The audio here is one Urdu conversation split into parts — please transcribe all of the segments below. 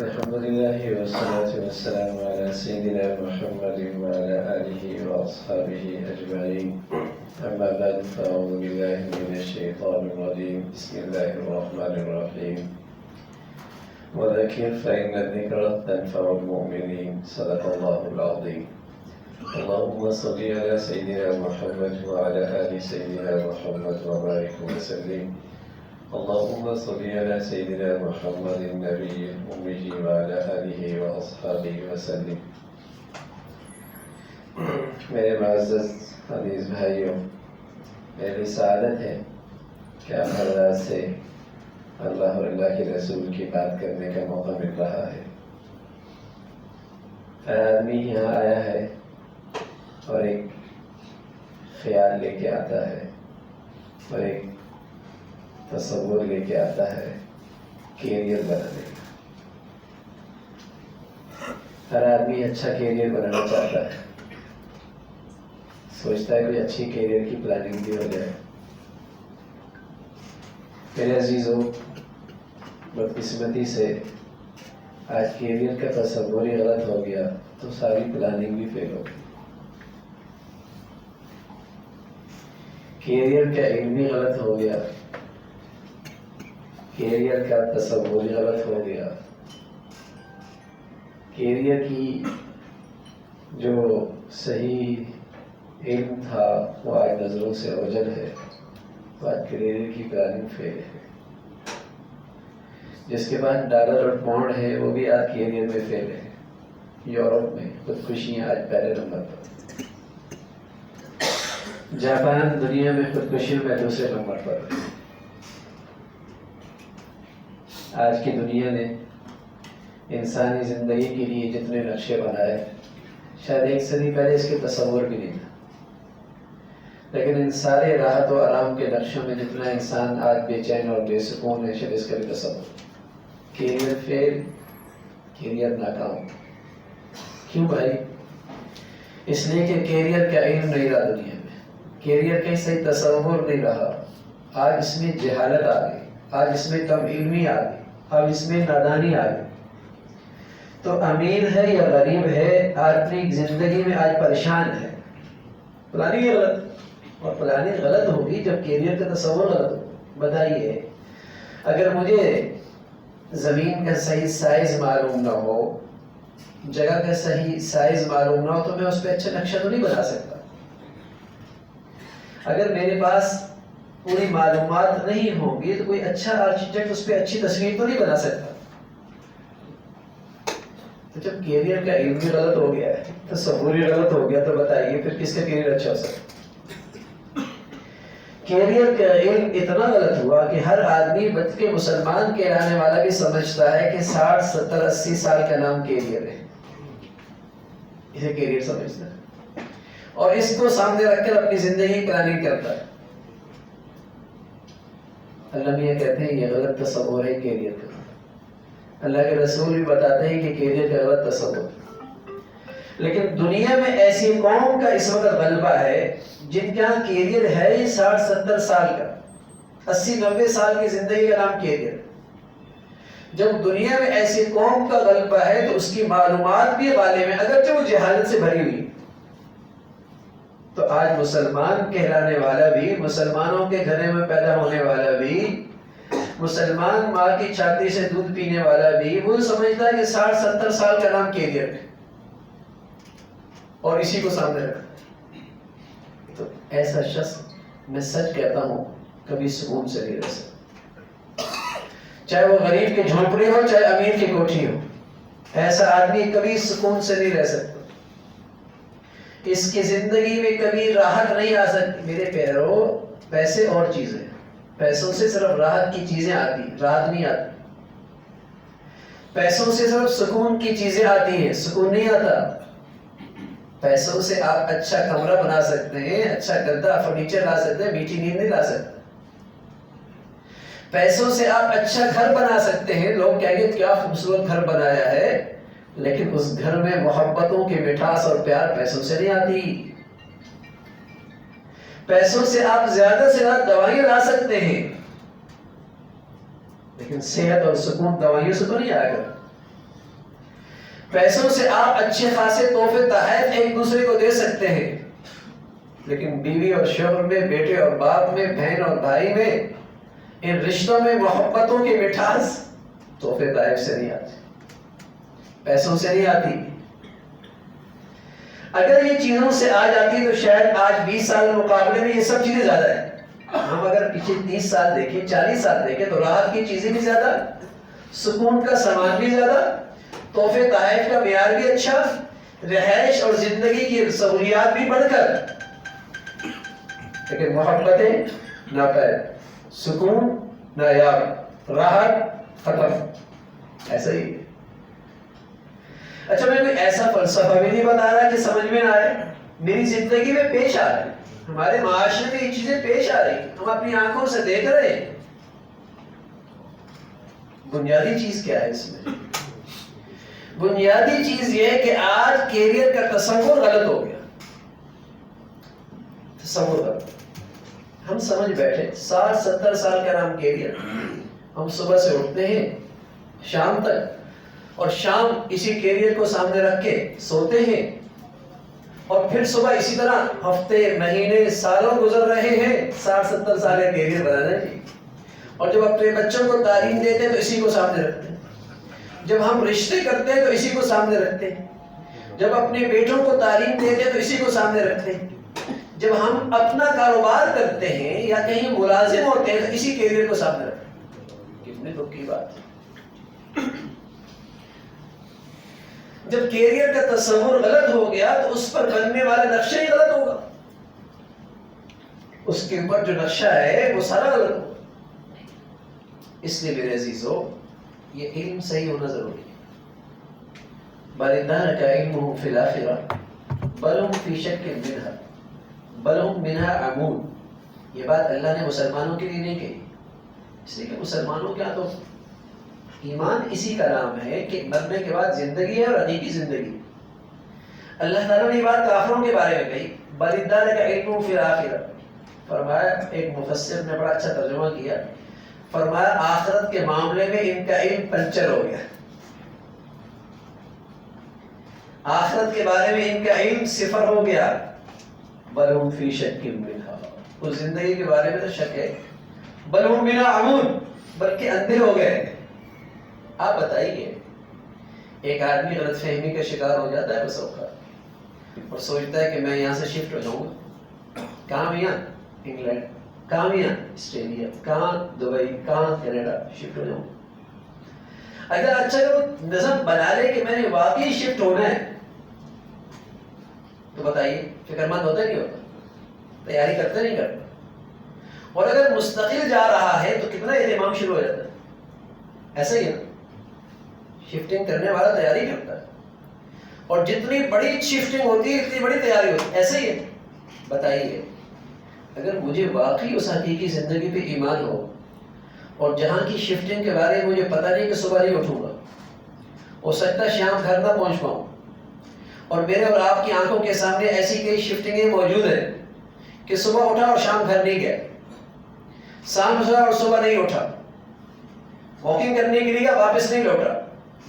الحمد لله والصلاة والسلام على سيدنا محمد وعلى آله وأصحابه أجمعين. أما بعد فأعوذ بالله من الشيطان الرجيم. بسم الله الرحمن الرحيم. وذكر فإن الذكرى تنفع المؤمنين. صدق الله العظيم. اللهم صل على سيدنا محمد وعلى آل سيدنا محمد وبارك وسلم. اللهم صل على سيدنا محمد النبي الأمي وعلى آله وأصحابه وسلم. میرے معزز عزیز بھائیوں، میری سعادت ہے کہ آپ حضرات سے اللہ اور اللہ کے رسول کی بات کرنے کا موقع مل رہا ہے. ہر آدمی یہاں آیا ہے اور ایک خیال لے کے آتا ہے اور ایک تصور لے کے آتا ہے کیریئر بنانے کا. ہر آدمی اچھا کیریئر بنانا چاہتا ہے، سوچتا ہے کوئی اچھی کیریئر کی پلاننگ بھی ہو جائے. میرے عزیزوں، بدقسمتی سے آج کیریئر کا تصور ہی غلط ہو گیا تو ساری پلاننگ بھی فیل ہو گئی. کیریئر کا علم بھی غلط ہو گیا، کیریئر کا تصور غلط ہو گیا. کیریئر کی جو صحیح علم تھا وہ آج نظروں سے اوجھل ہے. تو آج کیریئر کی پلاننگ فیل ہے. جس کے بعد ڈالر اور پاؤنڈ ہے وہ بھی آج کیریئر میں فیل ہے. یورپ میں خودکشیاں آج پہلے نمبر پر، جاپان دنیا میں خودکشیوں میں دوسرے نمبر پر. آج کی دنیا نے انسانی زندگی کے لیے جتنے نقشے بنائے شاید ایک صدی پہلے اس کے تصور بھی نہیں تھا. لیکن ان سارے راحت و آرام کے نقشوں میں جتنا انسان آج بے چین اور بے سکون ہے شاید اس کا بھی تصور. کیریئر فیل، کیریئر ناکام. کیوں بھائی؟ اس لیے کہ کیریئر کا علم نہیں رہا دنیا میں، کیریئر کا صحیح تصور نہیں رہا. آج اس میں جہالت آ گئی، آج اس میں کم علمی آ گئی، اب اس میں نادانی آ گئی. تو امیر ہے یا غریب ہے آج اپنی زندگی میں آج پریشان ہے. پلاننگ غلط، اور پلاننگ غلط ہوگی جب کیریئر کا تصور غلط ہوگا. بتائیے، اگر مجھے زمین کا صحیح سائز معلوم نہ ہو، جگہ کا صحیح سائز معلوم نہ ہو تو میں اس پہ اچھا نقشہ تو نہیں بنا سکتا. اگر میرے پاس پوری معلومات نہیں ہوں گی تو کوئی اچھا آرکیٹیکٹ اس پہ اچھی تصویر تو نہیں بنا سکتا. تو جب کیریئر کا علم بھی غلط ہو گیا ہے، تصور بھی غلط ہو گیا، تو بتائیے پھر کس کا کیریئر اچھا ہو سکتا؟ کیریئر کا علم اتنا غلط ہوا کہ ہر آدمی بچ کے مسلمان کہلانے والا بھی سمجھتا ہے کہ 60 70 80 سال کا نام کیریئر ہے. اسے کیریئر سمجھتا ہے اور اس کو سامنے رکھ کر اپنی زندگی پلاننگ کرتا ہے. اللہ میاں کہتے ہیں یہ غلط تصور ہے کیریئر کا. اللہ کے رسول بھی بتاتے ہیں کہ کیریئر کا غلط تصور. لیکن دنیا میں ایسی قوم کا اس وقت غلبہ ہے جن کا کیریئر ہے 60 70 سال کا، 80 90 سال کی زندگی کا نام کیریئر. جب دنیا میں ایسی قوم کا غلبہ ہے تو اس کی معلومات بھی غالب ہیں اگرچہ وہ جہالت سے بھری ہوئی. تو آج مسلمان کہلانے والا بھی، مسلمانوں کے گھر میں پیدا ہونے والا بھی، مسلمان ماں کی چھاتی سے دودھ پینے والا بھی وہ سمجھتا ہے کہ 60 70 سال کا نام کیریئر ہے اور اسی کو سامنے رکھتا ہے. تو ایسا شخص، میں سچ کہتا ہوں، کبھی سکون سے نہیں رہ سکتا. چاہے وہ غریب کی جھونپڑی ہو چاہے امیر کی کوٹھی ہو، ایسا آدمی کبھی سکون سے نہیں رہ سکتا. اس کی زندگی میں کبھی راحت نہیں آ سکتی. میرے پیرو، پیسے اور چیزیں، پیسوں سے صرف راحت کی چیزیں آتی، راحت نہیں آتی. پیسوں سے صرف سکون کی چیزیں آتی ہیں، سکون نہیں آتا. پیسوں سے آپ اچھا کمرہ بنا سکتے ہیں، اچھا گدا فرنیچر لا سکتے ہیں، میٹھی نیند نہیں لا سکتے. پیسوں سے آپ اچھا گھر بنا سکتے ہیں، لوگ کہیں گے کیا خوبصورت گھر بنایا ہے، لیکن اس گھر میں محبتوں کی مٹھاس اور پیار پیسوں سے نہیں آتی. پیسوں سے آپ زیادہ سے زیادہ دوائیاں لا سکتے ہیں، لیکن صحت اور سکون دوائیوں سے تو نہیں آئے گا. پیسوں سے آپ اچھے خاصے تحفے تحائف ایک دوسرے کو دے سکتے ہیں، لیکن بیوی اور شوہر میں، بیٹے اور باپ میں، بہن اور بھائی میں، ان رشتوں میں محبتوں کی مٹھاس تحفے تحائف سے نہیں آتی، پیسوں سے نہیں آتی۔ اگر یہ چیزوں سے آ جاتی تو شاید آج 20 سال مقابلے میں یہ سب چیزیں زیادہ ہیں۔ ہم اگر پیچھے 30 سال دیکھیں، 40 سال دیکھیں تو راحت کی چیزیں بھی زیادہ، سکون کا سامان بھی زیادہ، تحفے تحائف کا معیار بھی اچھا، رہائش اور زندگی کی سہولیات بھی بڑھ کر، لیکن محبتیں ناپید، سکون نایاب، راحت ختم، ایسا ہی۔ اچھا میں کوئی ایسا فلسفہ بھی نہیں بتا رہا کہ سمجھ میں نہ آئے، میری زندگی میں پیش آ رہی، ہمارے معاشرے میں یہ چیزیں پیش آ رہی، ہم اپنی آنکھوں سے دیکھ رہے ہیں۔ بنیادی چیز کیا ہے اس میں؟ بنیادی چیز یہ ہے کہ آج کیریئر کا تصور غلط ہو گیا، تصور غلط۔ ہم سمجھ بیٹھے 60-70 سال کا نام کیریئر، ہم صبح سے اٹھتے ہیں شام تک، اور شام اسی کیریئر کو سامنے رکھ کے سوتے ہیں، اور پھر صبح اسی طرح ہفتے، مہینے، سالوں گزر رہے ہیں 60-70 سال کا کیریئر بنانا ہے۔ اور جب اپنے بچوں کو تعلیم دیتے ہیں تو اسی کو سامنے رکھتے ہیں، جب ہم رشتے کرتے ہیں تو اسی کو سامنے رکھتے ہیں، جب اپنے بیٹوں کو تعلیم دیتے ہیں تو اسی کو سامنے رکھتے ہیں، جب ہم اپنا کاروبار کرتے ہیں یا کہیں ملازم ہوتے ہیں تو اسی کیریئر کو سامنے رکھتے ہیں۔ کتنے دکھ کی بات ہے۔ جب کیریئر کا تصور غلط ہو گیا تو اس پر بننے والا نقشہ ہی غلط ہوگا، اس کے اوپر جو نقشہ ہے وہ سارا غلط ہوگا۔ اس لیے میرے عزیزو، یہ علم صحیح ہونا ضروری ہے۔ بل انک علمہ فی الآخرہ بل ہم فی شک منہا بل ہم منہا عمون۔ یہ بات اللہ نے مسلمانوں کے لیے نہیں کہی، اس لیے کہ مسلمانوں کے ہاں تو ایمان اسی کا نام ہے کہ مرنے کے بعد زندگی ہے اور حقیقی زندگی۔ اللہ تعالیٰ نے یہ بات کافروں کے بارے میں کہی، بل انک علمہ فی الآخرہ۔ فرمایا، ایک مفسر نے بڑا اچھا ترجمہ کیا، فرمایا آخرت کے معاملے میں ان کا علم پنچر ہو گیا، آخرت کے بارے میں ان کا علم صفر ہو گیا۔ بل ہم فی شک منہا، اس زندگی کے بارے میں تو شک ہے۔ بل ہم منہا عمون، بلکہ اندھے ہو گئے۔ آپ بتائیے، ایک آدمی غلط فہمی کا شکار ہو جاتا ہے بس اوقات، اور سوچتا ہے کہ میں یہاں سے شفٹ ہو جاؤں گا، کہاں میاں؟ انگلینڈ، کہاں میاں؟ آسٹریلیا، کہاں؟ دبئی، کہاں؟ کینیڈا، شفٹ ہو جاؤں۔ اگر اچھا وہ نظم بنا لے کہ میں نے واقعی شفٹ ہونا ہے تو بتائیے فکر مند ہوتا نہیں ہوتا؟ تیاری کرتا نہیں کرتا؟ اور اگر مستقل جا رہا ہے تو کتنا اہتمام شروع ہو جاتا ہے، ایسا ہی ہے نا؟ شفٹنگ کرنے والا تیاری کرتا ہے، اور جتنی بڑی شفٹنگ ہوتی ہے اتنی بڑی تیاری ہوتی ہے، ایسا ہی ہے۔ بتائیے اگر مجھے واقعی اس حقیقی زندگی پہ ایمان ہو، اور جہاں کی شفٹنگ کے بارے میں مجھے پتہ نہیں کہ صبح نہیں اٹھوں گا، ہو سکتا ہے شام گھر نہ پہنچ پاؤں، اور میرے اور آپ کی آنکھوں کے سامنے ایسی کئی شفٹنگیں موجود ہیں کہ صبح اٹھا اور شام گھر نہیں گیا، شام اٹھا اور صبح نہیں اٹھا، واکنگ کرنے کے لیے واپس نہیں لوٹا،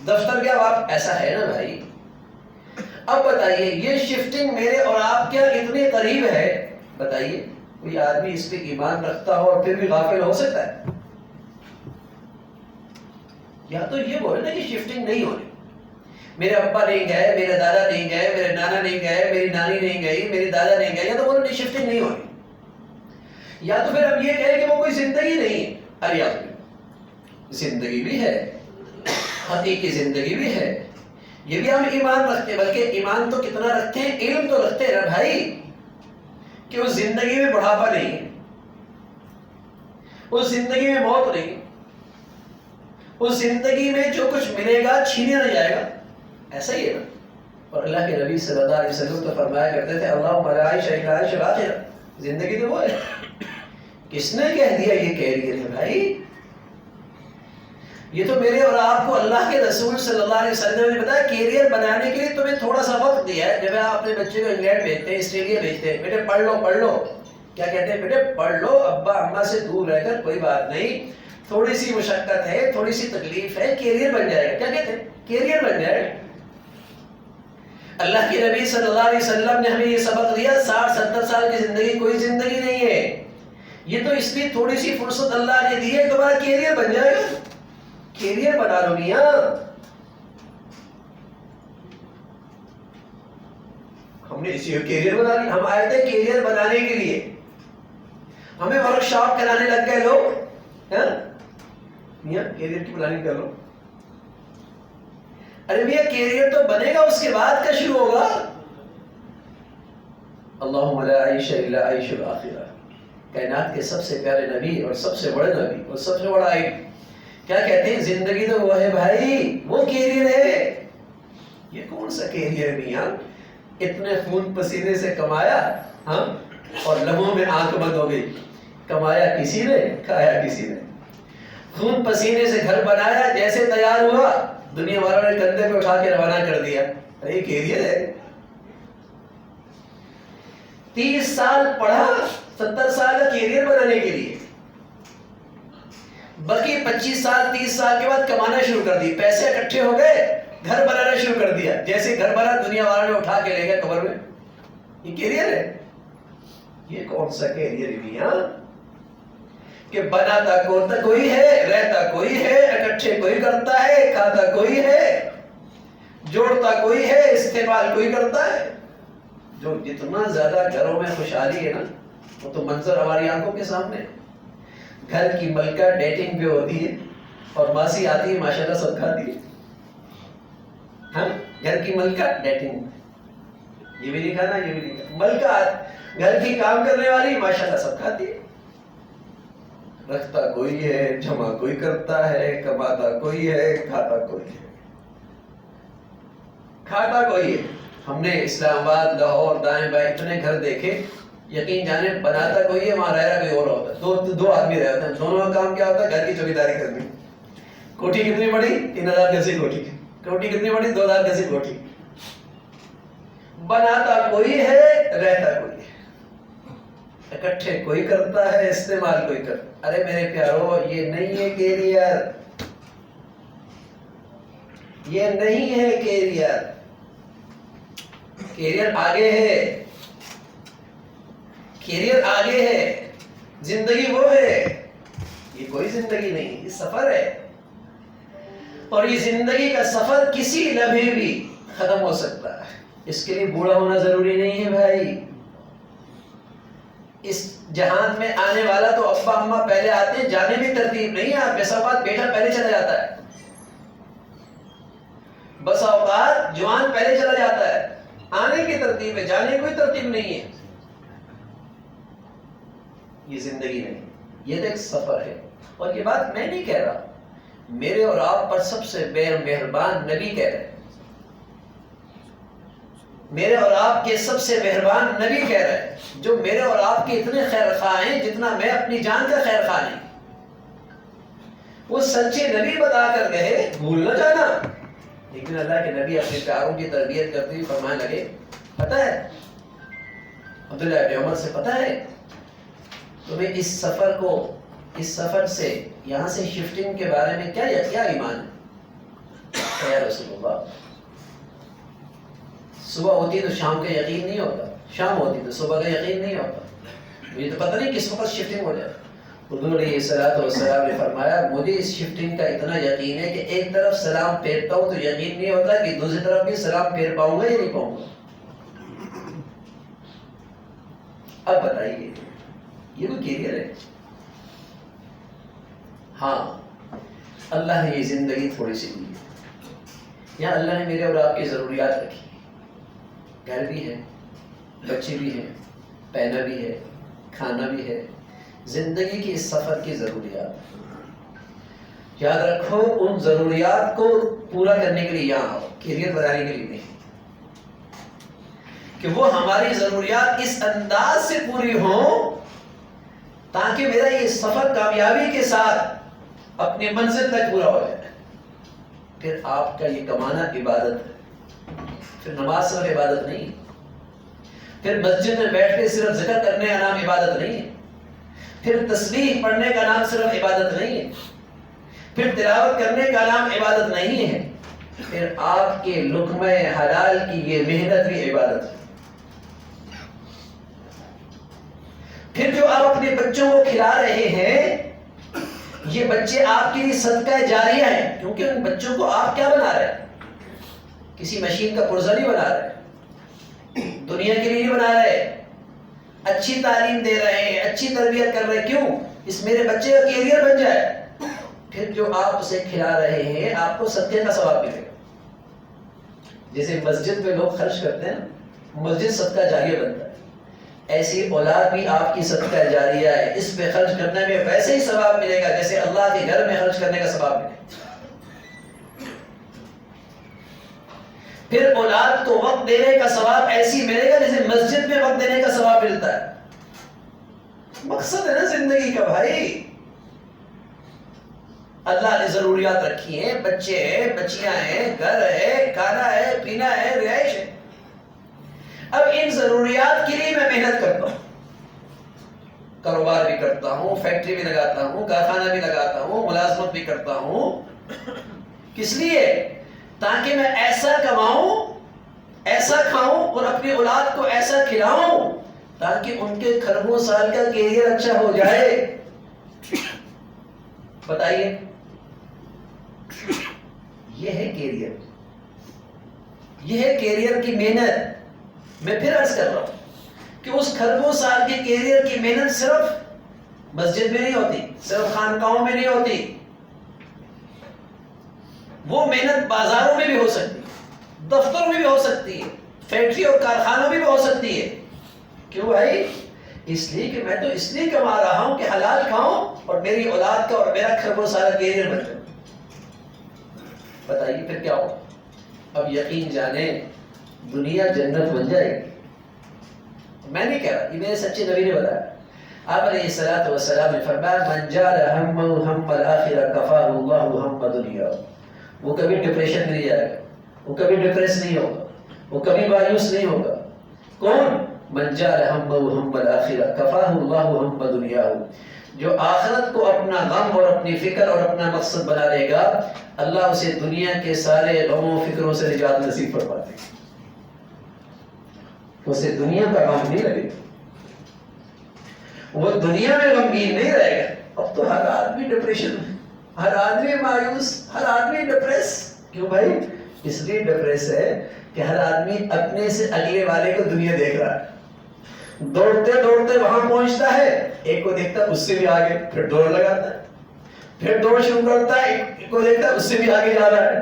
دفتر گیا واپس، ایسا ہے نا بھائی؟ اب بتائیے یہ شفٹنگ میرے اور آپ کیا اتنے قریب ہے؟ بتائیے کوئی آدمی اس پہ ایمان رکھتا ہو اور پھر بھی غافل ہو سکتا ہے؟ یا تو یہ بولے نا کہ شفٹنگ نہیں ہونی، میرے ابا نہیں گئے، میرے دادا نہیں گئے، میرے نانا نہیں گئے، میری نانی نہیں گئی، میری دادا نہیں گئے، یا تو بولے نہیں شفٹنگ نہیں ہونی، یا تو پھر ہم یہ کہیں کہ وہ کوئی زندگی نہیں ہے۔ ارے زندگی بھی ہے، حقیقی زندگی بھی ہے، یہ بھی ہم ایمان رکھتے ہیں، بلکہ ایمان تو کتنا رکھتے ہیں، علم تو رکھتے ہیں نا بھائی کہ اس زندگی میں بڑھاپا نہیں ہے، اس زندگی میں موت نہیں، اس زندگی میں جو کچھ ملے گا چھینے نہ جائے گا، ایسا ہی ہے نا؟ اور اللہ کے نبی صلی اللہ علیہ وسلم تو فرمایا کرتے تھے اللہم لا عیش الا عیش الاخرہ، زندگی تو وہ ہے۔ کس نے کہہ دیا یہ کیریئر ہے بھائی؟ یہ تو میرے اور آپ کو اللہ کے رسول صلی اللہ علیہ وسلم نے بتایا کیریئر بنانے کے لیے تمہیں تھوڑا سا وقت دیا ہے۔ جب آپ اپنے بچے کو انگلینڈ بھیجتے ہیں، آسٹریلیا بھیجتے ہیں، بیٹے پڑھ لو پڑھ لو، کیا کہتے ہیں؟ بیٹے پڑھ لو، ابا اماں سے دور رہ کر کوئی بات نہیں، تھوڑی سی مشقت ہے، تھوڑی سی تکلیف ہے، کیریئر بن جائے گا۔ کیا کہتے ہیں؟ کیریئر بن جائے گا۔ اللہ کے نبی صلی اللہ علیہ وسلم نے ہمیں یہ سبق دیا 60-70 سال کی زندگی کوئی زندگی نہیں ہے. یہ تو اس لیے تھوڑی سی فرصت اللہ نے دی ہے تمہارا کیریئر بن جائے گا. کیریئر بنا لو میاں. ہم نے اسی کیریئر بنا لیا. ہم آئے تھے کیریئر بنانے کے لیے. ہمیں ورک شاپ کرانے لگ گئے لوگ. میاں کیریئر کی پلاننگ کر لو. ارے میاں کیریئر تو بنے گا اس کے بعد کا شروع ہوگا. اللہم لا عیش الا عیش الاخرہ. کائنات کے سب سے پیارے نبی اور سب سے بڑے نبی اور سب سے بڑا علم کیا کہتے ہیں؟ زندگی تو وہ ہے بھائی، وہ کیریئر ہے. یہ کون سا کیریئر میاں؟ اتنے خون پسینے سے کمایا اور لمحوں میں آنکھ بند ہو گئی. کمایا کسی نے، کھایا کسی نے. خون پسینے سے گھر بنایا، جیسے تیار ہوا دنیا والوں نے کندھے پہ اٹھا کے روانہ کر دیا. ارے یہ کیریئر ہے. 30 سال پڑھا 70 سال کا کیریئر بنانے کے لیے. باقی 25 سال 30 سال کے بعد کمانا شروع کر دی. پیسے اکٹھے ہو گئے، گھر بنانا شروع کر دیا. جیسے گھر بنا دنیا والوں نے اٹھا کے لے گیا قبر میں. یہ کیریئر ہے. یہ کون سا کیریئر ہے میاں کہ بناتا کوئی ہے، رہتا کوئی ہے، اکٹھے کوئی کرتا ہے، کھاتا کوئی ہے، جوڑتا کوئی ہے، استعمال کوئی کرتا ہے. جو جتنا زیادہ گھروں میں خوشحالی ہے نا وہ تو منظر ہماری آنکھوں کے سامنے. گھر کی ملکہ ڈیٹنگ پہ ہوتی ہے اور ماسی آتی ہے ماشاءاللہ سب کھاتی ہے. ہاں گھر کی ملکہ ڈیٹنگ، یہ بھی نہیں کھانا یہ بھی نہیں کھانا. ملکہ گھر کی کام کرنے والی ماشاءاللہ سب کھاتی ہے. رکھتا کوئی ہے، جمع کوئی کرتا ہے، کماتا کوئی ہے، کھاتا کوئی ہے. کھاتا کوئی ہے. ہم نے اسلام آباد، لاہور، دائیں بائیں اتنے گھر دیکھے، یقین جانے بناتا کوئی ہے، وہاں رہ رہا کوئی اور ہوتا ہے. دو آدمی رہتے ہیں، دونوں کا کام کیا ہوتا ہے؟ گھر کی چوکیداری کرنی. کوٹھی کتنی بڑی؟ 3000 گز کی کوٹھی. کوٹھی کتنی بڑی؟ 2000 گز کی کوٹھی. بناتا کوئی ہے، رہتا کوئی ہے. اکٹھے کوئی کرتا ہے، استعمال کوئی کرتا. ارے میرے پیارو یہ نہیں ہے کیریئر. یہ نہیں ہے کیریئر. کیریئر آگے ہے. کیریئر آگے ہے. زندگی وہ ہے. یہ کوئی زندگی نہیں، یہ سفر ہے. اور یہ زندگی کا سفر کسی لمحے بھی ختم ہو سکتا ہے. اس کے لیے بوڑھا ہونا ضروری نہیں ہے بھائی. اس جہان میں آنے والا تو ابا اماں پہلے آتے ہیں، جانے بھی ترتیب نہیں ہے. بس اوقات بیٹا پہلے چلا جاتا ہے، بس اوقات جوان پہلے چلا جاتا ہے. آنے کی ترتیب ہے، جانے کوئی ترتیب نہیں ہے. یہ زندگی نہیں، یہ تو ایک سفر ہے. اور یہ بات میں نہیں کہہ رہا، میرے اور آپ پر سب سے بے مہربان نبی کہہ رہے ہیں. میرے اور آپ کے سب سے مہربان نبی کہہ رہے ہیں، جو میرے اور آپ کے اتنے خیر خواہ ہیں جتنا میں اپنی جان کا خیر خواہ نہیں. وہ سچے نبی بتا کر گئے، بھول نہ جانا. لیکن اللہ کے نبی اپنے پیاروں کی تربیت کرتے ہوئے فرمانے لگے، پتہ ہے عبداللہ ابن عمر سے، پتہ ہے تمہیں اس سفر سے یہاں سے شفٹنگ کے بارے میں کیا ایمان ہے؟ یا رسول اللہ، صبح ہوتی ہے تو شام کا یقین نہیں ہوتا، شام ہوتی تو صبح کا یقین نہیں ہوتا. مجھے تو پتہ نہیں کس وقت شفٹنگ ہو جائے. حضور علیہ الصلوۃ والسلام نے فرمایا، مجھے اس شفٹنگ کا اتنا یقین ہے کہ ایک طرف سلام پھیرتا ہوں تو یقین نہیں ہوتا کہ دوسری طرف بھی سلام پھیر پاؤں گا یا نہیں پاؤں گا. اب بتائیے یہ کوئی کیریئر ہے؟ ہاں اللہ نے یہ زندگی تھوڑی سی دی ہے. یہاں اللہ نے میرے اور آپ کی ضروریات رکھی. گھر بھی ہے، بچے بھی ہیں، پہنا بھی ہے، کھانا بھی ہے. زندگی کی اس سفر کی ضروریات یاد رکھو. ان ضروریات کو پورا کرنے کے لیے یہاں آؤ، کیریئر بنانے کے لیے نہیں. کہ وہ ہماری ضروریات اس انداز سے پوری ہوں تاکہ میرا یہ سفر کامیابی کے ساتھ اپنی منزل تک پورا ہو جائے. پھر آپ کا یہ کمانا عبادت ہے. پھر نماز صرف عبادت نہیں، پھر مسجد میں بیٹھ کے صرف ذکر کرنے کا نام عبادت نہیں ہے، پھر تسبیح پڑھنے کا نام صرف عبادت نہیں ہے، پھر تلاوت کرنے کا نام عبادت نہیں ہے. پھر آپ کے لقمہ حلال کی یہ محنت بھی عبادت ہے. پھر جو آپ اپنے بچوں کو کھلا رہے ہیں یہ بچے آپ کے لیے صدقہ جاریہ ہے، کیونکہ ان بچوں کو آپ کیا بنا رہے ہیں؟ کسی مشین کا پرزہ نہیں بنا رہے، دنیا کے لیے نہیں بنا رہے، اچھی تعلیم دے رہے ہیں، اچھی تربیت کر رہے ہیں. کیوں؟ اس میرے بچے کا کیریئر بن جائے. پھر جو آپ اسے کھلا رہے ہیں آپ کو صدقے کا ثواب ملے گا. جیسے مسجد میں لوگ خرچ کرتے ہیں، مسجد صدقہ جاریہ بنتا ہے، ایسی اولاد بھی آپ کی صدقہ جاریہ ہے. اس پہ خرچ کرنے میں ویسے ہی ثواب ملے گا جیسے اللہ کے گھر میں خرچ کرنے کا ثواب ملے گا. پھر اولاد کو وقت دینے کا ثواب ایسی ملے گا جیسے مسجد میں وقت دینے کا ثواب ملتا ہے. مقصد ہے نا زندگی کا بھائی. اللہ نے ضروریات رکھی ہیں، بچے ہیں، بچیاں ہیں، گھر ہے، کھانا ہے، پینا ہے، رہائش ہے. اب ان ضروریات کے لیے میں محنت کرتا ہوں، کاروبار بھی کرتا ہوں، فیکٹری بھی لگاتا ہوں، کارخانہ بھی لگاتا ہوں، ملازمت بھی کرتا ہوں. کس لیے؟ تاکہ میں ایسا کماؤں، ایسا کھاؤں اور اپنی اولاد کو ایسا کھلاؤں تاکہ ان کے خربوں سال کا کیریئر اچھا ہو جائے. بتائیے، یہ ہے کیریئر، یہ ہے کیریئر کی محنت. میں پھر عرض کر رہا ہوں کہ اس خربوں سال کے کیریئر کی محنت صرف مسجد میں نہیں ہوتی، صرف خانقاہوں میں نہیں ہوتی. وہ محنت بازاروں میں بھی ہو سکتی ہے، دفتروں میں بھی ہو سکتی ہے، فیکٹری اور کارخانوں میں بھی ہو سکتی ہے. کیوں بھائی؟ اس لیے کہ میں تو اس لیے کما رہا ہوں کہ حلال کھاؤں اور میری اولاد کا اور میرا خربوں سال کیریئر بن جائے. بتائیے پھر کیا ہو؟ اب یقین جانے دنیا جنت بن جائے گی. میں نہیں کہہ رہا، یہ میرے سچے نبی نے بتایا. آپ علیہ الصلوۃ والسلام نے فرمایا من جعل همه هم الاخرہ کفاہ اللہ ہم دنیا. وہ کبھی ڈپریشن میں نہیں جائے گا، وہ کبھی ڈپریس نہیں ہوگا، وہ کبھی مایوس نہیں ہوگا. کون؟ من جعل همه هم الاخرہ کفاہ اللہ ہم دنیا. جو آخرت کو اپنا غم اور اپنی فکر اور اپنا مقصد بنا لے گا اللہ اسے دنیا کے سارے غموں و فکروں سے نجات نصیب فرما دے گا. اسے دنیا کا غم نہیں لگے گا، وہ دنیا میں غمگین نہیں رہے گا. اب تو ہر آدمی ڈپریشن میں، ہر آدمی مایوس، ہر آدمی ڈپریس. کیوں بھائی؟ اس لیے ڈپریس ہے کہ ہر آدمی اپنے سے اگلے والے کو دنیا دیکھ رہا ہے. دوڑتے دوڑتے وہاں پہنچتا ہے، ایک کو دیکھتا ہے اس سے بھی آگے، پھر دوڑ لگاتا ہے، پھر دوڑ شروع کرتا ہے، ایک کو دیکھتا ہے اس سے بھی آگے جا رہا ہے.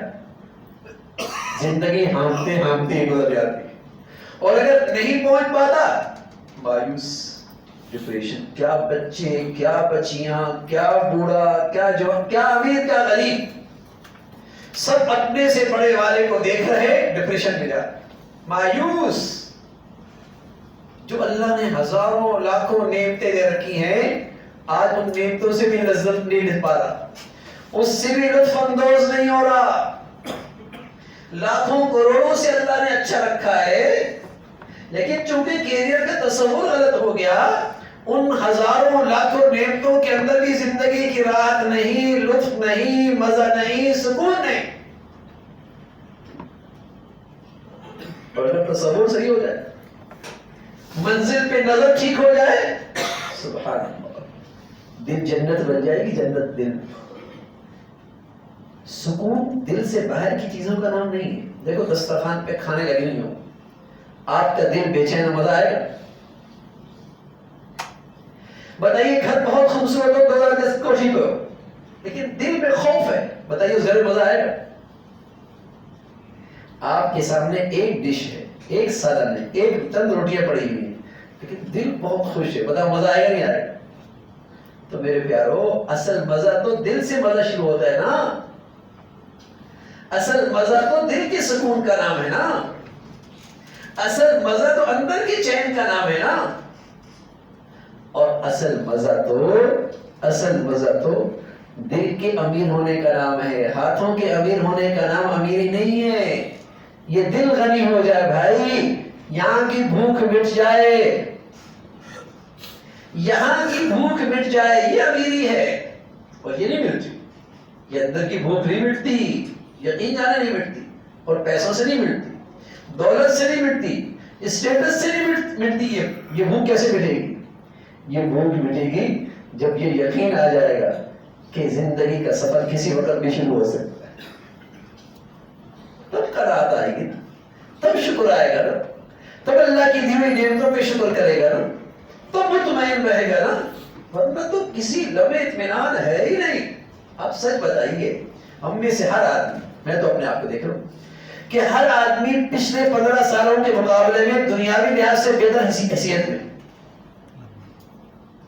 زندگی ہانپتے ہانپتے گزر جاتی ہے. اور اگر نہیں پہنچ پاتا مایوس، ڈپریشن. کیا بچے، کیا بچیاں، کیا بوڑھا، کیا جوان، کیا امیر، کیا غریب، سب اپنے سے بڑے والے کو دیکھ رہے ڈپریشن میں جا مایوس. جو اللہ نے ہزاروں لاکھوں نعمتیں دے رکھی ہیں آج ان نعمتوں سے بھی لذت نہیں لے پا رہا، اس سے بھی لطف اندوز نہیں ہو رہا. لاکھوں کروڑوں سے اللہ نے اچھا رکھا ہے لیکن چونکہ کیریئر کا تصور غلط ہو گیا، ان ہزاروں لاکھوں نعمتوں کے اندر بھی زندگی کی راحت نہیں، لطف نہیں، مزہ نہیں، سکون نہیں. اور اگر تصور صحیح ہو جائے، منزل پہ نظر ٹھیک ہو جائے، سبحان اللہ، دل جنت بن جائے گی. جنت دل. سکون دل سے باہر کی چیزوں کا نام نہیں ہے. دیکھو دسترخوان پہ کھانے لگے نہیں ہو، آپ کا دل بے چین، مزہ آئے گا؟ بتائیے گھر بہت خوبصورت ہو، 2010 کو ٹھیک ہو، لیکن دل میں خوف ہے، بتائیے ضرور مزہ آئے گا؟ آپ کے سامنے ایک ڈش ہے، ایک سالن ہے، ایک چند روٹیاں پڑی ہوئی ہیں، لیکن دل بہت خوش ہے، بتاؤ مزہ آئے گا نہیں آئے گا؟ تو میرے پیارو، اصل مزہ تو دل سے مزہ شروع ہوتا ہے نا. اصل مزہ تو دل کے سکون کا نام ہے نا. اصل مزہ تو اندر کے چین کا نام ہے نا. اور اصل مزہ تو دل کے امیر ہونے کا نام ہے. ہاتھوں کے امیر ہونے کا نام امیری نہیں ہے. یہ دل غنی ہو جائے بھائی، یہاں کی بھوک مٹ جائے، یہاں کی بھوک مٹ جائے، یہ امیری ہے. اور یہ نہیں ملتی، یہ اندر کی بھوک نہیں مٹتی، یقین جانے نہیں مٹتی. اور پیسوں سے نہیں مٹتی، دولت سے نہیں مٹتی، اسٹیٹس سے نہیں مٹتی. یہ بھوک کیسے مٹے گی؟ یہ بھوک مٹے گی جب یہ یقین آ جائے گا کہ زندگی کا سفر کسی وقت بھی شروع ہو سکتا ہے. تب قناعت آئے گی، تب شکر آئے گا نا، تب اللہ کی دی ہوئی نعمتوں پہ شکر کرے گا نا، تب مطمئن رہے گا نا. ورنہ تو کسی لمحے اطمینان ہے ہی نہیں. آپ سچ بتائیے، ہم میں سے ہر آدمی، میں تو اپنے آپ کو دیکھ رہا ہوں کہ ہر آدمی پچھلے 15 سالوں کے مقابلے میں دنیاوی لحاظ سے بہتر حیثیت میں،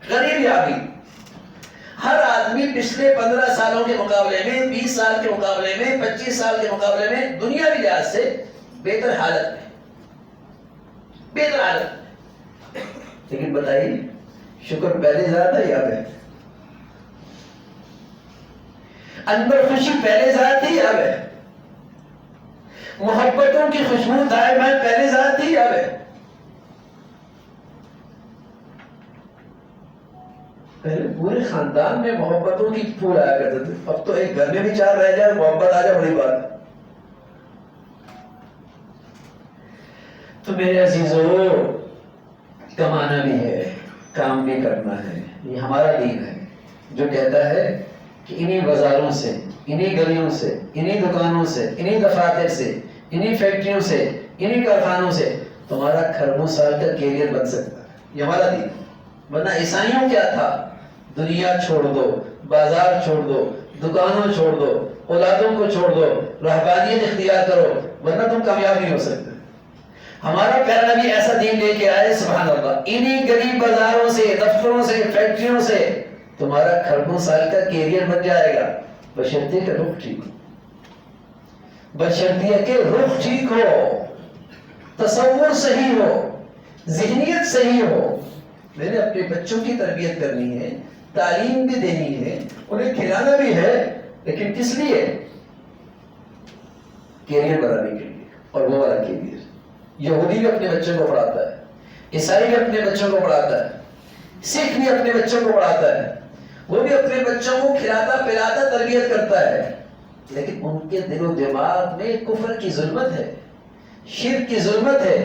غریب یا امیر، ہر آدمی پچھلے 15 سالوں کے مقابلے میں، 20 سال کے مقابلے میں، 25 سال کے مقابلے میں دنیاوی لحاظ سے بہتر حالت میں، بہتر حالت میں. لیکن بتائیے، شکر پہلے زیادہ تھا یا پہلے؟ اندر خوشی پہلے زیادہ تھی یا پہلے؟ محبتوں کی خوشبو دائیں پہلے زیادہ تھی یا پہلے؟ پہلے پورے خاندان میں محبتوں کی پھول آیا کرتے تھے. اب تو ایک گھر میں بھی 4 رہ جائے محبت آ جائے بڑی بات ہے. تو میرے عزیزو، کمانا بھی ہے، کام بھی کرنا ہے. یہ ہمارا دین ہے جو کہتا ہے کہ انہی بازاروں سے، انہی گلیوں سے، انہی دکانوں سے، انہی دفاتر سے، انہی فیکٹریوں سے، انہی کارخانوں سے تمہارا کھربوں سال کا کیریئر بن سکتا ہے. یہ ہمارا دین. ورنہ عیسائیوں کیا تھا؟ دنیا چھوڑ دو، بازار چھوڑ دو، دکانوں چھوڑ دو، اولادوں کو چھوڑ دو، رہبانیت اختیار کرو ورنہ تم کامیاب نہیں ہو سکتے. ہمارا پیارا نبی ایسا دین لے کے آئے، سبحان اللہ. انہی غریب بازاروں سے، دفتروں سے، فیکٹریوں سے تمہارا کھربوں سال کا کیریئر بن جائے گا، بشرطیے کہ رخ ٹھیک ہو. بشرطیے کہ رخ ٹھیک ہو، تصور صحیح ہو، ذہنیت صحیح ہو. میں نے اپنے بچوں کی تربیت کرنی ہے، تعلیم بھی دینی ہے، انہیں کھلانا بھی ہے، لیکن کس لیے؟ کیریئر بنانے کے لیے. اور وہ والا کیریئر یہودی بھی اپنے بچوں کو پڑھاتا ہے، عیسائی بھی اپنے بچوں کو پڑھاتا ہے، سکھ بھی اپنے بچوں کو پڑھاتا ہے. وہ بھی اپنے بچوں کو کھلاتا پلاتا تربیت کرتا ہے، لیکن ان کے دل و دماغ میں کفر کی ظلمت ہے، شرک کی ظلمت ہے.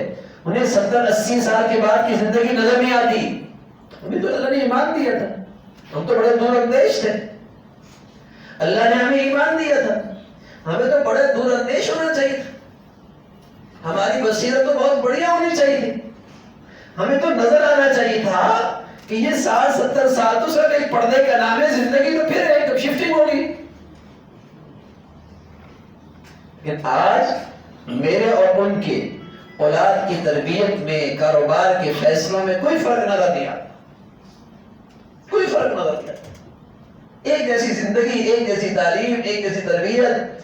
انہیں 70-80 سال کے بعد کی زندگی نظر نہیں آتی. ہمیں تو اللہ نے ایمان دیا تھا، ہم تو بڑے دور اندیش تھے. اللہ نے ہمیں ایمان دیا تھا، ہمیں تو بڑے دور اندیش ہونا چاہیے تھا. ہماری بصیرت تو بہت بڑھیا ہونی چاہیے تھی. ہمیں تو نظر آنا چاہیے تھا کہ یہ 60-70 سال تو صرف ایک پردے کا نام ہے، زندگی تو پھر ایک شفٹنگ ہوگی. لیکن آج میرے اور ان کے اولاد کی تربیت میں، کاروبار کے فیصلوں میں کوئی فرق نظر نہیں آتا. کوئی فرق نظر نہیں آتا. ایک جیسی زندگی، ایک جیسی تعلیم، ایک جیسی تربیت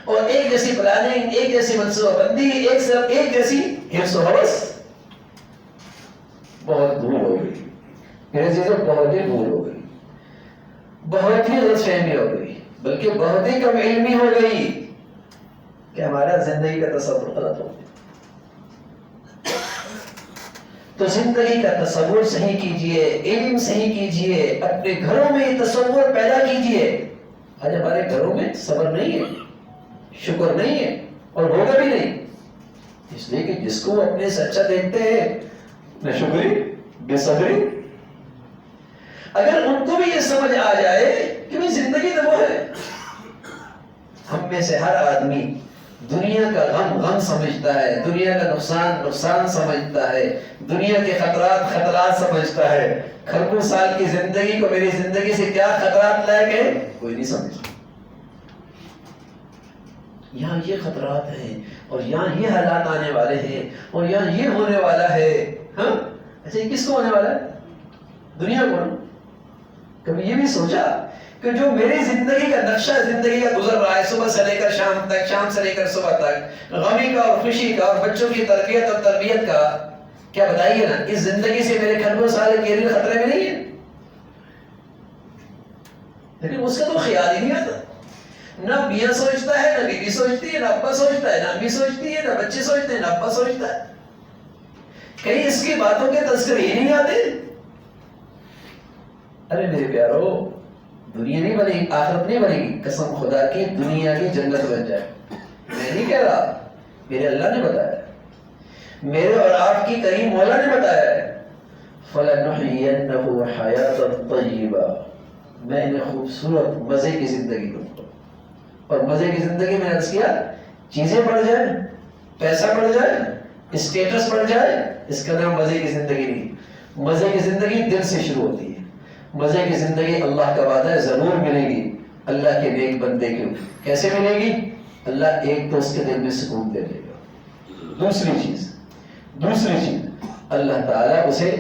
اور ایک جیسی پلاننگ، ایک جیسی منصوبہ بندی، ایک جیسی حرص و ہوس بہت دور ہو گئی. میرے چیزیں بہت ہی دور ہو گئی، بہت ہی غلط فہمی ہو گئی، بلکہ بہت ہی کم علمی ہو گئی کہ ہمارا زندگی کا تصور غلط ہو گیا. تو زندگی کا تصور صحیح کیجئے، علم صحیح کیجئے، اپنے گھروں میں تصور پیدا کیجئے. آج ہمارے گھروں میں صبر نہیں ہے، شکر نہیں ہے اور ہوگا بھی نہیں. اس لیے کہ جس کو اپنے سے اچھا دیکھتے ہیں نہ شکری بے صبری. اگر ان کو بھی یہ سمجھ آ جائے کہ بھئی زندگی تو وہ ہے. ہم میں سے ہر آدمی دنیا کا غم سمجھتا ہے، دنیا کا نقصان سمجھتا ہے، دنیا کے خطرات سمجھتا ہے. کھربوں سال کی زندگی کو میری زندگی سے کیا خطرات لائے گئے کوئی نہیں سمجھتا. یہاں یہ خطرات ہیں اور یہاں یہ حالات آنے والے ہیں اور یہاں یہ ہونے والا ہے. ہاں اچھا، یہ کس کو ہونے والا ہے؟ دنیا کو. کبھی یہ بھی سوچا کہ جو میری زندگی کا نقشہ زندگی کا گزر رہا ہے، صبح سے لے کر شام تک، شام سے لے کر صبح تک، غمی کا اور خوشی کا اور بچوں کی تربیت اور تربیت کا، کیا بتائیے نا اس زندگی سے میرے کھربوں سال کیریئر خطرے میں نہیں ہے؟ لیکن اس کا تو خیال ہی نہیں آتا. نہ میاں سوچتا ہے، نہ بیوی سوچتی ہے، نہ ابا سوچتا ہے، نہ امی سوچتی ہے، نہ بچے سوچتے ہیں، نہ ابا سوچتا ہے. کہیں اس کی باتوں کے تذکرے ہی نہیں آتے. ارے میرے پیارو، دنیا نہیں بنے گی، آخرت نہیں بنے گی. قسم خدا کی دنیا کی جنت بن جائے. میں میں نہیں کہہ رہا، میرے اللہ نے بتایا، میرے اور آپ کی کریم مولا نے بتایا ہے، فَلَنُحْيِيَنَّهُ حَيَاةً طَيِّبَةً، میں انہیں خوبصورت مزے کی زندگی دوں گا. اور مزے کی زندگی میں عرض کیا، چیزیں بڑھ جائیں، پیسہ بڑھ جائے، اسٹیٹس بڑھ جائے، اس کا نام مزے کی زندگی نہیں. مزے کی زندگی دل سے شروع ہوتی ہے. مزے کی زندگی اللہ کا وعدہ ہے ضرور ملے گی اللہ کے نیک بندے کو. کیسے ملے گی؟ اللہ ایک تو اس کے دل میں سکون دے دے گا. دوسری چیز اللہ تعالیٰ اسے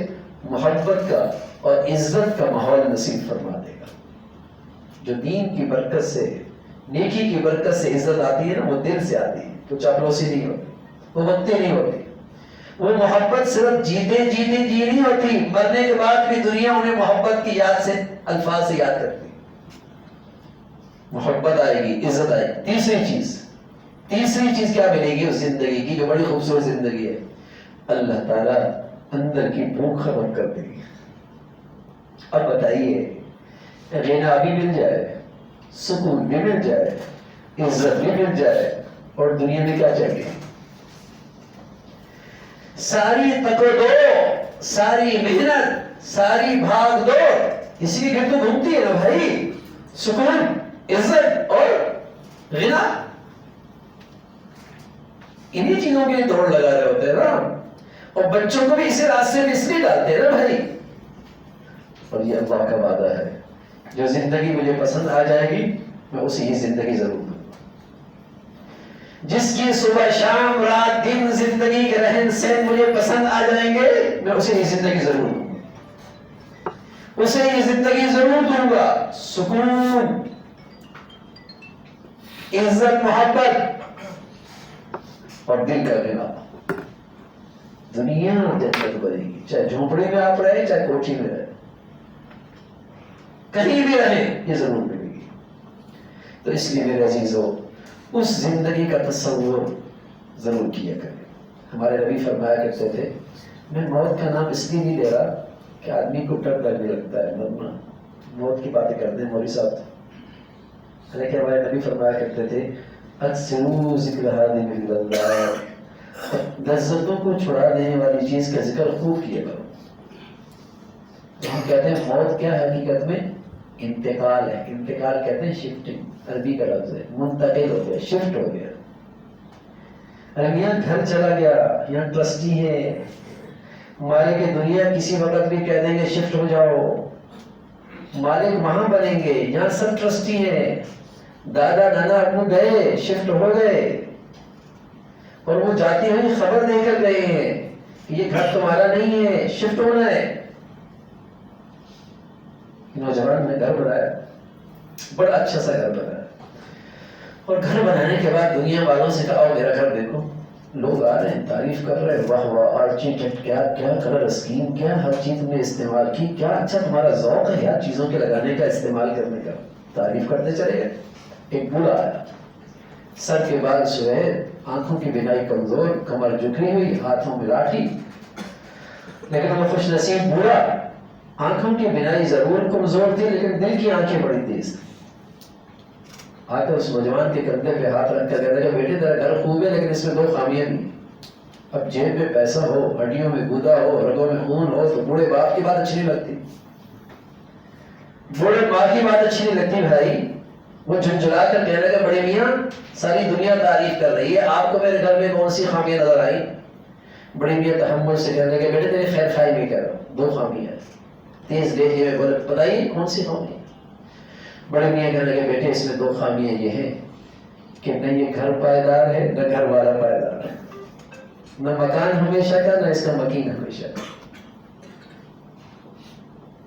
محبت کا اور عزت کا ماحول نصیب فرما دے گا. جو دین کی برکت سے، نیکی کی برکت سے عزت آتی ہے نا، وہ دل سے آتی ہے، تو چاپلوسی نہیں ہوتی، وہ وقتی نہیں ہوتی. وہ محبت صرف جیتے جی نہیں ہوتی، مرنے کے بعد بھی دنیا انہیں محبت کی یاد سے، الفاظ سے یاد کرتی. محبت آئے گی، عزت آئے گی. تیسری چیز کیا ملے گی اس زندگی کی جو بڑی خوبصورت زندگی ہے؟ اللہ تعالیٰ اندر کی بھوک ختم کر دے گی. اب بتائیے، غنا بھی مل جائے، سکون بھی مل جائے، عزت بھی مل جائے، اور دنیا میں کیا چاہیے؟ ساری تک و دو، ساری محنت، ساری بھاگ دوڑ اسی کی گھر تو گھومتی ہے نا بھائی. سکون، عزت اور غنا، انہی چیزوں کے لیے دوڑ لگا رہے ہوتے ہیں نا. اور بچوں کو بھی اسی راستے میں اس لیے ڈالتے ہیں نا بھائی. اور یہ اللہ کا وعدہ ہے، جو زندگی مجھے پسند آ جائے گی میں اسے یہ زندگی ضرور دوں گا. جس کی صبح شام رات دن زندگی کے رہن سہن مجھے پسند آ جائیں گے میں اسے یہ زندگی ضرور دوں گا. اسے یہ زندگی ضرور دوں گا. سکون، عزت، محبت اور دل کا غنا. دنیا جنت بنے گی، چاہے جھونپڑی میں آپ رہے چاہے کوٹھی میں رہے، کہیں بھی رہے یہ ضرور ملے گی. تو اس لیے میرے عزیزو اس زندگی کا تصور ضرور کیا کریں. ہمارے نبی فرمایا کرتے تھے، میں موت کا نام اس لیے نہیں لے رہا کہ آدمی کو ڈر لگنے لگتا ہے، مرنا موت کی باتیں کرتے ہیں مولوی صاحب. لیکن ہمارے نبی فرمایا کرتے تھے، اکثروا ذکر حادم اللہ، لذتوں کو چھڑا دینے والی چیز کا ذکر خوب کیا کرو. ہم کہتے ہیں موت کیا ہے؟ حقیقت میں انتقال ہے. انتقال کہتے ہیں شفٹنگ، عربی کا لفظ ہے، منتقل ہو گیا، شفٹ ہو گیا. اب یہاں گھر چلا گیا، یہاں ٹرسٹی ہے، مالک دنیا کسی وقت بھی کہہ دیں گے شفٹ ہو جاؤ. مالک وہاں بنیں گے، یہاں سب ٹرسٹی ہیں. دادا نانا ابو گئے، شفٹ ہو گئے، اور وہ جاتی ہوئی خبر دے کر گئے ہیں کہ یہ گھر تمہارا نہیں ہے، شفٹ ہونا ہے. نوجوان نے گھر بنایا، بڑا اچھا سا گھر بنایا، اور گھر بنانے کے بعد دنیا والوں سے کہا، میرا گھر دیکھو. لوگ آ رہے ہیں، تعریف کر رہے ہیں، واہ واہ آرکیٹیکٹ، کیا کلر اسکیم، کیا ہر چیز تم نے استعمال کی، کیا اچھا تمہارا ذوق ہے یار چیزوں کے لگانے کا، استعمال کرنے کا. تعریف کرتے چلے گئے. ایک بوڑھا آیا، سر کے بال سفید، آنکھوں کی بینائی کمزور، کمر جھکی ہوئی، ہاتھوں میں لاٹھی. لیکن وہ خوش نصیب بوڑھا، آنکھوں کی بینائی ضرور کمزور تھی لیکن دل کی آنکھیں بڑی تیز تھی. آ کر اس نوجوان کے کندھے پہ ہاتھ رکھ کر کہنے لگا، بیٹے تیرا گھر خوب ہے لیکن اس میں 2 خامیاں بھی. اب جیب میں پیسہ ہو، ہڈیوں میں گودا ہو، رگوں میں خون ہو تو بوڑھے باپ کی بات اچھی نہیں لگتی، بوڑھے ماں کی بات اچھی نہیں لگتی بھائی. وہ جھنجھلا کر کہنے لگا، بڑے میاں ساری دنیا تعریف کر رہی ہے، آپ کو میرے گھر میں کون سی خامیاں نظر آئی؟ بڑے میاں تحمل سے کہنے لگے، بیٹے تیری خیر خواہی نہیں کر رہا، 2 خامیاں. تیز لہجے میں بولے، بتائیے کون سی خامی؟ بڑے میاں کہنے لگے، بیٹے اس میں 2 خامیاں یہ ہیں کہ نہ یہ گھر پائیدار ہے نہ گھر والا پائیدار ہے، نہ مکان ہمیشہ کا نہ اس کا مکین ہمیشہ کا.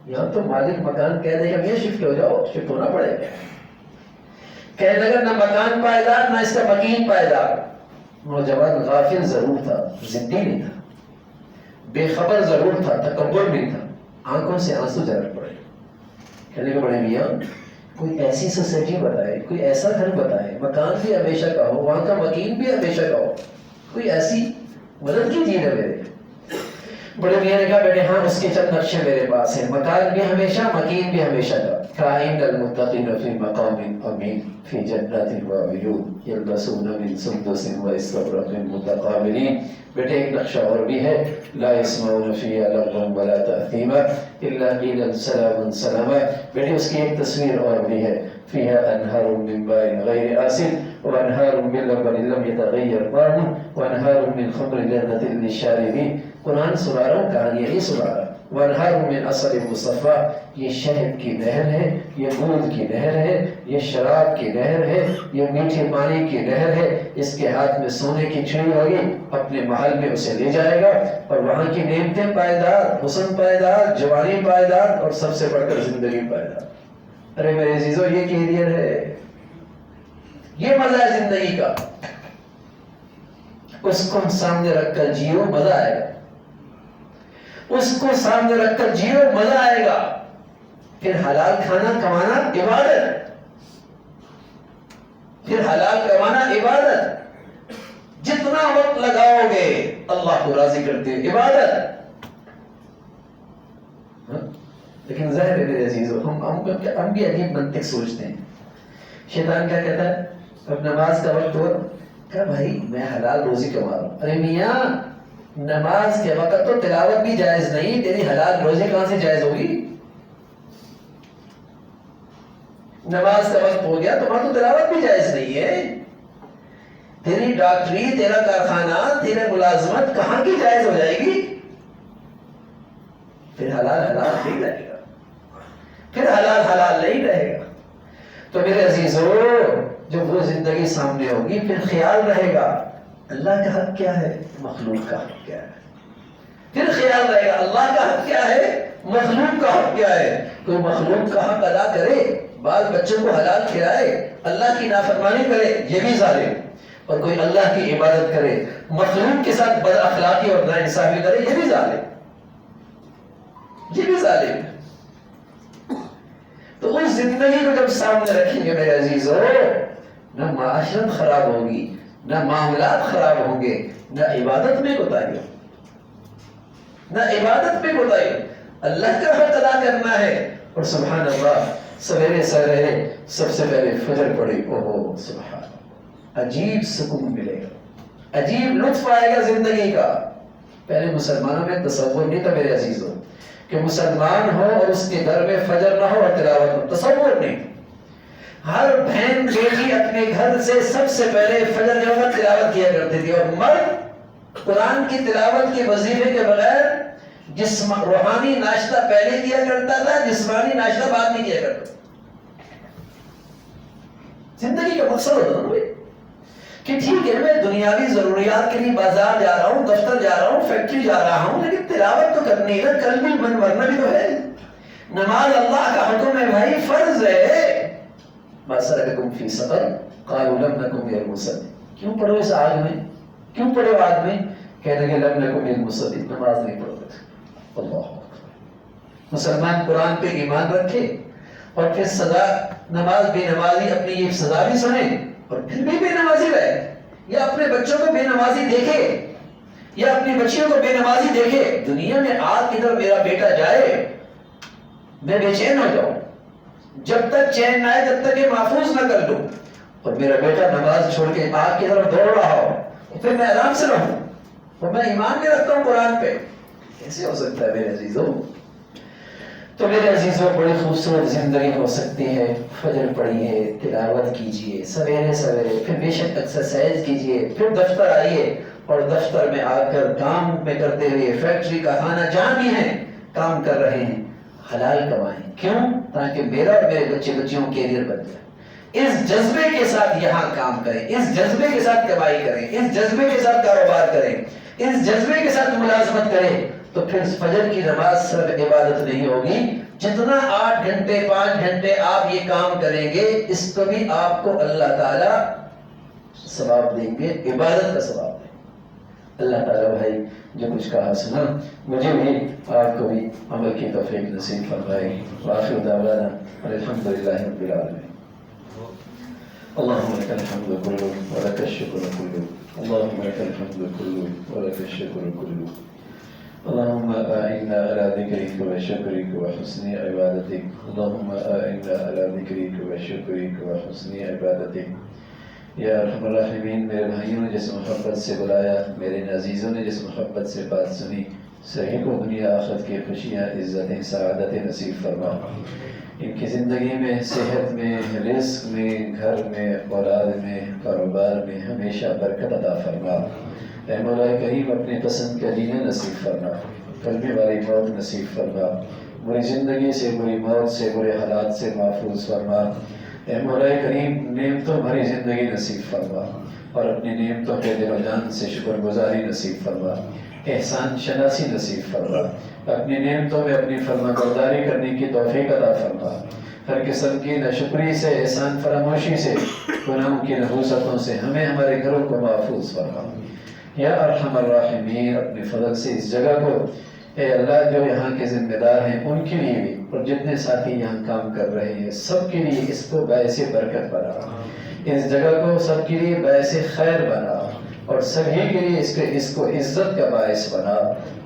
یہاں تو مالک مکان کہہ دے گا یہ شفٹ ہو جاؤ، شفٹ ہونا پڑے گا. کہنے لگا نہ مکان پائیدار نہ اس کا مکین پائیدار. نوجوان غافل ضرور تھا، ضدی نہیں تھا، بے خبر ضرور تھا، تکبر نہیں تھا. آنکھوں سے آنسو جھلک پڑے. کہنے لگا، بڑے میاں کوئی ایسی سوسائٹی بتائے، کوئی ایسا گھر بتائے، مکان بھی ہمیشہ کا ہو، وہاں کا مکین بھی ہمیشہ کا ہو، کوئی ایسی مدد کیجیے گا میرے. بڑے میاں نے کہا بیٹے ہاں اس کے چند نقشے میرے پاس ہیں، مکان بھی ہمیشہ، مکین بھی ہمیشہ تھا. کائن المتقین فی مقام امین فی جنات وعیون یلبسون من سندس واستبرق متقابلین. بیٹے ایک نقشہ اور بھی ہے، لا يسمعون فیہا لغوا ولا تأثیما الا قیلا سلاما سلاما. بیٹے اس کی ایک تصویر اور بھی ہے، فیہا انہار من ماء غیر آسن وانہار من لبن لم یتغیر طعمه وانہار من خمر لذۃ للشاربین. قرآن سنا رہا ہوں، کہانی یہی سنا رہا ہوں. وانہار من عسل مصفی، یہ شہد کی نہر ہے، یہ دودھ کی نہر ہے، یہ شراب کی نہر ہے، یہ میٹھے پانی کی نہر ہے. اس کے ہاتھ میں سونے کی چھڑی ہوگی، اپنے محل میں اسے لے جائے گا اور وہاں کی نعمتیں پائیدار، حسن پائیدار، جوانی پائیدار اور سب سے بڑھ کر زندگی پائیدار. ارے میرے عزیزو یہ کیریئر ہے، یہ مزہ ہے زندگی کا. اس کو سامنے رکھ کر جیو، مزہ آئے گا. اس کو سامنے رکھ کر جیو، مزہ آئے گا. پھر حلال کھانا کمانا عبادت، پھر حلال کمانا عبادت. جتنا وقت لگاؤ گے اللہ کو راضی کرتے ہوئے عبادت. لیکن ظاہر ہے میرے عزیزو ہم بھی عجیب منطق سوچتے ہیں. شیطان کیا کہتا ہے؟ اب نماز کا وقت ہو کہ بھائی میں حلال روزی کما رہا ہوں. ارے میاں نماز کے وقت تو تلاوت بھی جائز نہیں، تیری حلال روزی کہاں سے جائز ہوگی؟ نماز کا وقت ہو گیا تمہارا تو تلاوت بھی جائز نہیں ہے. تیری ڈاکٹری، تیرا کارخانہ، تیرا ملازمت کہاں کی جائز ہو جائے گی؟ پھر حلال حلال نہیں رہے گا، پھر حلال حلال نہیں رہے گا. تو میرے عزیزو جب وہ زندگی سامنے ہوگی پھر خیال رہے گا اللہ کا حق کیا ہے، مخلوق کا حق کیا ہے. پھر خیال رہے گا اللہ کا حق کیا ہے، مخلوق کا حق کیا ہے. کوئی مخلوق کا حق ادا کرے، بال بچوں کو حلال کھلائے، اللہ کی نافرمانی کرے، یہ بھی ظالم. اور کوئی اللہ کی عبادت کرے، مخلوق کے ساتھ بد اخلاقی اور ناانصافی کرے، یہ بھی ظالم، یہ بھی ظالم. تو اس زندگی کو جب سامنے رکھیں گے میرے عزیزو، نہ معاشرت خراب ہوگی، نہ معاملات خراب ہوں گے، نہ عبادت میں کوتاہی ہو، نہ عبادت میں کوتاہی ہو. اللہ کا حق ادا کرنا ہے. اور سبحان اللہ سویرے سویرے سب سے پہلے فجر پڑی، اوہ سبحان اللہ، عجیب سکون ملے گا، عجیب لطف آئے گا زندگی کا. پہلے مسلمانوں میں تصور نہیں تھا میرے عزیزو کہ مسلمان ہو اور اس کے گھر میں فجر نہ ہو اور تلاوت ہو، تصور نہیں. ہر بہن بیٹی اپنے گھر سے سب سے پہلے فجر کے وقت تلاوت کیا کرتی تھی، اور مرد قرآن کی تلاوت کے وظیفے کے بغیر روحانی ناشتہ پہلے کیا کرتا تھا، جسمانی ناشتہ بعد میں کیا کرتا تھا. زندگی کا مقصد ہوتا نا کہ ٹھیک ہے میں دنیاوی ضروریات کے لیے بازار جا رہا ہوں، دفتر جا رہا ہوں، فیکٹری جا رہا ہوں، لیکن تلاوت تو کرنی ہے، کل بھی من ورنہ بھی تو ہے. نماز اللہ کا حکم ہے بھائی، فرض ہے. ما سلککم فی سقر قالوا لم نکن من المصلین. کیوں پڑھو اس آگ میں، کیوں پڑھو آگ میں؟ کہنے لگے لم نکن من المصلین، نماز نہیں پڑھتے تھے. اللہ اکبر. مسلمان قرآن پہ ایمان رکھے اور پھر سزا، نماز بے نمازی اپنی یہ سزا بھی سنے اور پھر بھی بے نمازی رہے، یا اپنے بچوں کو بے نمازی دیکھے یا اپنی بچیوں کو بے نمازی دیکھے. دنیا میں آگ کی طرف میرا بیٹا جائے میں بے چین ہو جاؤں، جب تک چین نہ آئے جب تک یہ محفوظ نہ کر لوں. اور میرا بیٹا نماز چھوڑ کے آگ کی طرف دوڑ رہا ہو پھر میں آرام سے رہوں اور میں ایمان بھی رکھتا ہوں قرآن پہ. کیسے ہو سکتا ہے میرے عزیزوں؟ تو میرے عزیزوں بڑی خوبصورت زندگی ہو سکتی ہے. فجر پڑھیے، تلاوت کیجئے سویرے سویرے، پھر بے شک ایکسرسائز کیجئے، پھر دفتر آئیے اور دفتر میں آ کر کام میں کرتے ہوئے فیکٹری کا کھانا جہاں بھی ہیں کام کر رہے ہیں، حلال کمائیں. کیوں؟ تاکہ میرا اور میرے بچے بچیوں کا کیریئر بن جائے. اس جذبے کے ساتھ یہاں کام کریں، اس جذبے کے ساتھ کمائی کریں، اس جذبے کے ساتھ کاروبار کریں، اس جذبے کے ساتھ ملازمت کریں. تو پھر فجر کی نماز صرف عبادت نہیں ہوگی. جتنا 8 گھنٹے 5 گھنٹے آپ یہ کام کریں گے اس کو بھی آپ کو اللہ تعالیٰ ثواب دیں گے، عبادت کا ثواب دیں گے. اللہ تعالیٰ بھائی جو کچھ کہا سنا مجھے بھی آپ کو بھی عمل کی توفیق نصیب فرمائے. وآخر دعوانا الحمدللہ رب العالمین. اللهم لك الحمد كله ولك الشكر كله، اللهم لك الحمد كله ولك الشكر كله. اللهم أعنا على ذكرك وشكرك وحسن عبادتك. اللهم أعنا على ذكرك وشكرك وحسن عبادتك. یا ارحم الراحمین، میرے بھائیوں نے جس محبت سے بلایا، میرے عزیزوں نے جس محبت سے بات سنی، سبھی کو دنیا آخرت کی خوشیاں، عزتیں، سعادتیں نصیب فرما. ان کی زندگی میں، صحت میں، رزق میں، گھر میں، اولاد میں، کاروبار میں ہمیشہ برکت عطا فرما. اے مولا کریم، اپنے پسند کا جینا نصیب فرما، کلمے والی موت نصیب فرما، بری زندگی سے، بری موت سے، برے حالات سے محفوظ فرما. اے مولا کریم، نعمتوں بھری زندگی نصیب فرما اور اپنی نعمتوں کے دل و جان سے شکر گزاری نصیب فرما، احسان شناسی نصیب فرما. اپنی نعمتوں میں اپنی فرما برداری کرنے کی توفیق عطا فرما. ہر قسم کی ناشکری سے، احسان فراموشی سے، گناہوں کی نحوستوں سے ہمیں، ہمارے گھروں کو محفوظ فرما. یا ارحم الراحمین، اپنے فضل سے اس جگہ کو، اے اللہ، جو یہاں کے ذمہ دار ہیں ان کے لیے بھی، اور جتنے ساتھی یہاں کام کر رہے ہیں سب کے لیے اس کو باعث برکت بنا، اس جگہ کو سب کے لیے باعث خیر بنا، اور سبھی کے لیے اس کو عزت کا باعث بنا،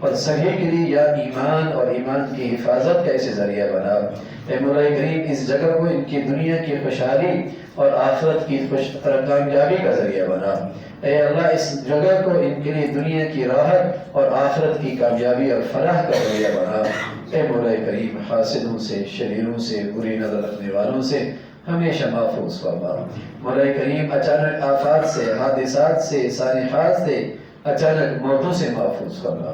اور سبھی کے لیے یا ایمان اور ایمان کی حفاظت کا اسے ذریعہ بنا. اے مولا کریم، اس جگہ کو ان کی دنیا کی خوشحالی اور آخرت کی کامیابی کا ذریعہ بنا. اے اللہ، اس جگہ کو ان کے لیے دنیا کی راحت اور آخرت کی کامیابی اور فلاح کا ذریعہ بنا. اے مولا کریم، حاسدوں سے، شریروں سے، بری نظر رکھنے والوں سے ہمیشہ محفوظ فرما. مولا کریم، اچانک آفات سے، حادثات سے، سانحات سے، اچانک موتوں سے محفوظ فرما.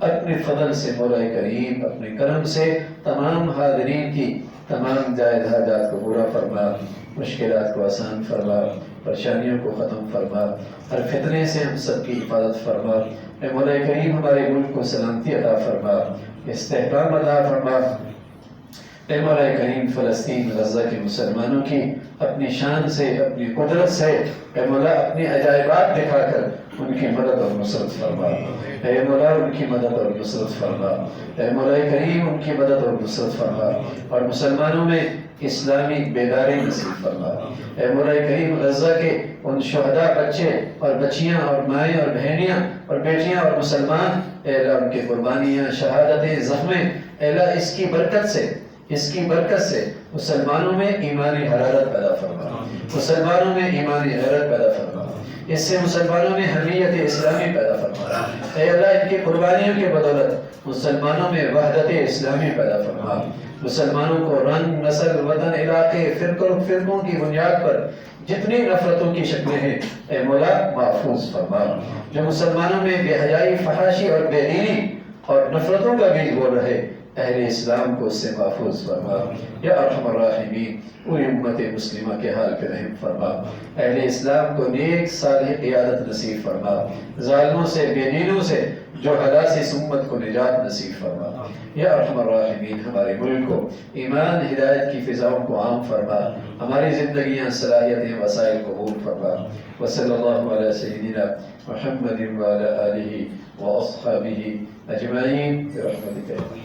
اپنے فضل سے مولا کریم، اپنے کرم سے تمام حاضرین کی تمام جائز حاجات کو پورا فرما، مشکلات کو آسان فرما، پریشانیوں کو ختم فرما، ہر فتنے سے ہم سب کی حفاظت فرما. اے مولا کریم، ہمارے ملک کو سلامتی عطا فرما، استحکام عطا فرما. اے مولا کریم، فلسطین، غزہ کے مسلمانوں کی اپنی شان سے، اپنی قدرت سے، اے مولا، اپنی عجائبات دکھا کر ان کی مدد اور نصرت فرما. اے مولا، ان کی مدد اور نصرت فرما. اے مولا کریم، ان کی مدد اور نصرت فرما، اور مسلمانوں میں اسلامی بیداری نصیب فرما. اے مولا کریم، غزہ کے ان شہداء، بچے اور بچیاں اور مائیں اور بہنیاں اور بیٹیاں اور مسلمان، اے اللہ، ان کی قربانیاں، شہادتیں، زخمیں، اے اللہ، اس کی برکت سے مسلمانوں میں ایمانی حرارت پیدا فرما، مسلمانوں میں ایمانی غیرت پیدا فرما. اس سے مسلمانوں میں حمیت اسلامی پیدا فرما. اے اللہ، ان کی قربانیوں کی بدولت مسلمانوں میں وحدت اسلامی پیدا فرما. مسلمانوں کو رنگ، نسل، وطن، علاقے، فرقوں کی بنیاد پر جتنی نفرتوں کی شکلیں ہیں، اے مولا، محفوظ فرما. جو مسلمانوں میں بے حیائی، فحاشی اور بے دینی اور نفرتوں کا بیج بول رہے، اہل اسلام کو اس سے محفوظ فرما. یا ارحم الراحمین، پوری امت مسلمہ کے حال پہ رحم فرما. اہل اسلام کو نیک صالح قیادت نصیب فرما. ظالموں سے، بے دینوں سے، جو حلاس اس امت کو نجات نصیب فرما. یا ارحم الراحمین، ہمارے ملک کو ایمان، ہدایت کی فضاؤں کو عام فرما. ہماری زندگیاں، صلاحیتیں، وسائل قبول فرما. وصلی اللہ علی سیدنا محمد وعلی آلہ واصحابہ اجمعین برحمتک.